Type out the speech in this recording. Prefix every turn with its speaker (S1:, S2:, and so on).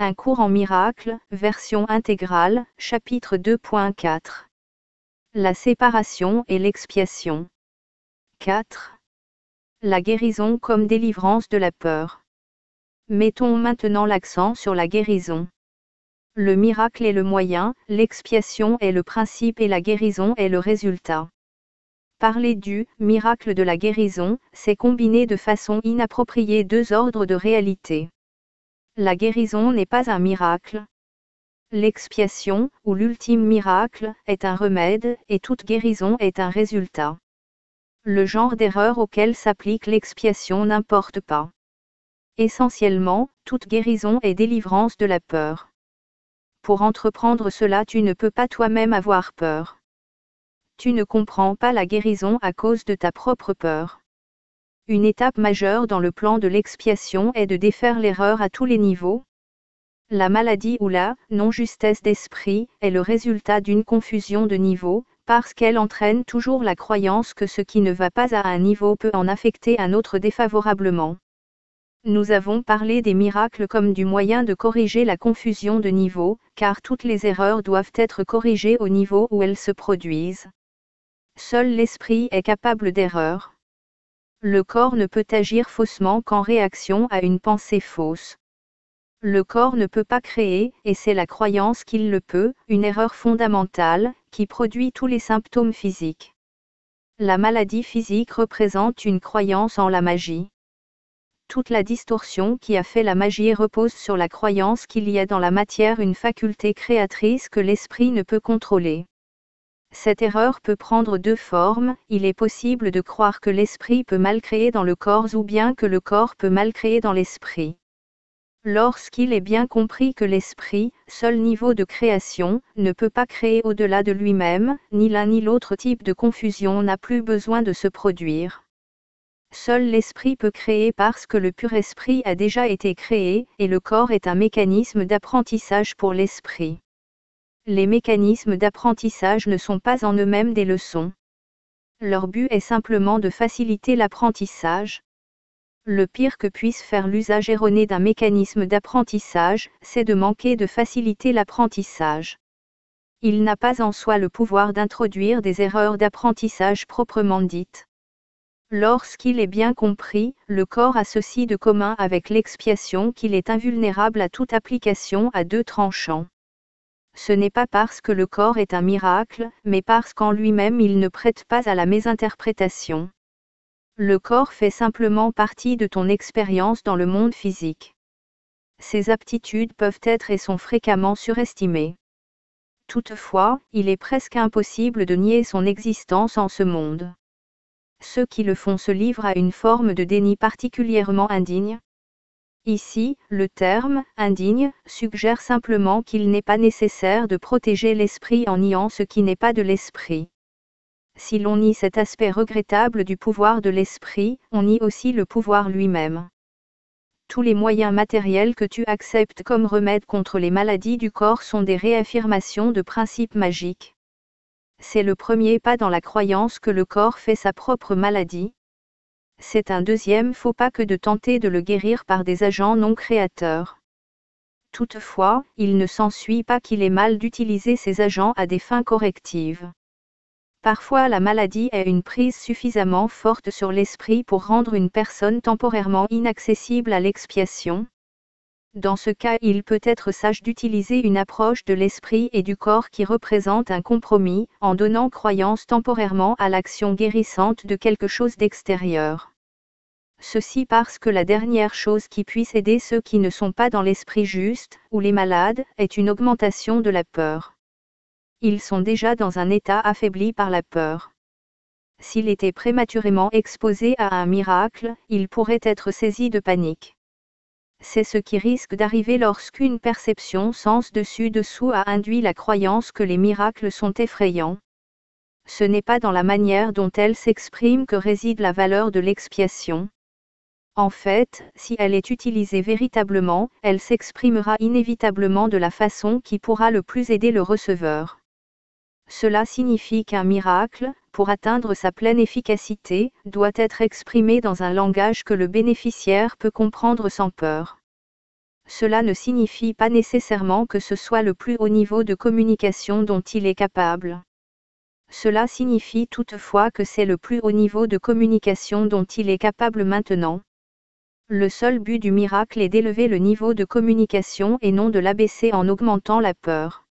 S1: Un cours en miracle, version intégrale, chapitre 2.4. La séparation et l'expiation. 4. La guérison comme délivrance de la peur. Mettons maintenant l'accent sur la guérison. Le miracle est le moyen, l'expiation est le principe et la guérison est le résultat. Parler du miracle de la guérison, c'est combiner de façon inappropriée deux ordres de réalité. La guérison n'est pas un miracle. L'expiation, ou l'ultime miracle, est un remède, et toute guérison est un résultat. Le genre d'erreur auquel s'applique l'expiation n'importe pas. Essentiellement, toute guérison est délivrance de la peur. Pour entreprendre cela, tu ne peux pas toi-même avoir peur. Tu ne comprends pas la guérison à cause de ta propre peur. Une étape majeure dans le plan de l'expiation est de défaire l'erreur à tous les niveaux. La maladie ou la non-justesse d'esprit est le résultat d'une confusion de niveaux, parce qu'elle entraîne toujours la croyance que ce qui ne va pas à un niveau peut en affecter un autre défavorablement. Nous avons parlé des miracles comme du moyen de corriger la confusion de niveaux, car toutes les erreurs doivent être corrigées au niveau où elles se produisent. Seul l'esprit est capable d'erreur. Le corps ne peut agir faussement qu'en réaction à une pensée fausse. Le corps ne peut pas créer, et c'est la croyance qu'il le peut, une erreur fondamentale, qui produit tous les symptômes physiques. La maladie physique représente une croyance en la magie. Toute la distorsion qui a fait la magie repose sur la croyance qu'il y a dans la matière une faculté créatrice que l'esprit ne peut contrôler. Cette erreur peut prendre deux formes, il est possible de croire que l'esprit peut mal créer dans le corps ou bien que le corps peut mal créer dans l'esprit. Lorsqu'il est bien compris que l'esprit, seul niveau de création, ne peut pas créer au-delà de lui-même, ni l'un ni l'autre type de confusion n'a plus besoin de se produire. Seul l'esprit peut créer parce que le pur esprit a déjà été créé, et le corps est un mécanisme d'apprentissage pour l'esprit. Les mécanismes d'apprentissage ne sont pas en eux-mêmes des leçons. Leur but est simplement de faciliter l'apprentissage. Le pire que puisse faire l'usage erroné d'un mécanisme d'apprentissage, c'est de manquer de faciliter l'apprentissage. Il n'a pas en soi le pouvoir d'introduire des erreurs d'apprentissage proprement dites. Lorsqu'il est bien compris, le corps a ceci de commun avec l'expiation qu'il est invulnérable à toute application à deux tranchants. Ce n'est pas parce que le corps est un miracle, mais parce qu'en lui-même il ne prête pas à la mésinterprétation. Le corps fait simplement partie de ton expérience dans le monde physique. Ses aptitudes peuvent être et sont fréquemment surestimées. Toutefois, il est presque impossible de nier son existence en ce monde. Ceux qui le font se livrent à une forme de déni particulièrement indigne. Ici, le terme « indigne » suggère simplement qu'il n'est pas nécessaire de protéger l'esprit en niant ce qui n'est pas de l'esprit. Si l'on nie cet aspect regrettable du pouvoir de l'esprit, on nie aussi le pouvoir lui-même. Tous les moyens matériels que tu acceptes comme remède contre les maladies du corps sont des réaffirmations de principes magiques. C'est le premier pas dans la croyance que le corps fait sa propre maladie. C'est un deuxième faux pas que de tenter de le guérir par des agents non créateurs. Toutefois, il ne s'ensuit pas qu'il est mal d'utiliser ces agents à des fins correctives. Parfois la maladie est une prise suffisamment forte sur l'esprit pour rendre une personne temporairement inaccessible à l'expiation. Dans ce cas, il peut être sage d'utiliser une approche de l'esprit et du corps qui représente un compromis, en donnant croyance temporairement à l'action guérissante de quelque chose d'extérieur. Ceci parce que la dernière chose qui puisse aider ceux qui ne sont pas dans l'esprit juste, ou les malades, est une augmentation de la peur. Ils sont déjà dans un état affaibli par la peur. S'il était prématurément exposé à un miracle, il pourrait être saisi de panique. C'est ce qui risque d'arriver lorsqu'une perception sens dessus-dessous a induit la croyance que les miracles sont effrayants. Ce n'est pas dans la manière dont elle s'exprime que réside la valeur de l'expiation. En fait, si elle est utilisée véritablement, elle s'exprimera inévitablement de la façon qui pourra le plus aider le receveur. Cela signifie qu'un miracle, pour atteindre sa pleine efficacité, doit être exprimé dans un langage que le bénéficiaire peut comprendre sans peur. cela ne signifie pas nécessairement que ce soit le plus haut niveau de communication dont il est capable. Cela signifie toutefois que c'est le plus haut niveau de communication dont il est capable maintenant. Le seul but du miracle est d'élever le niveau de communication et non de l'abaisser en augmentant la peur.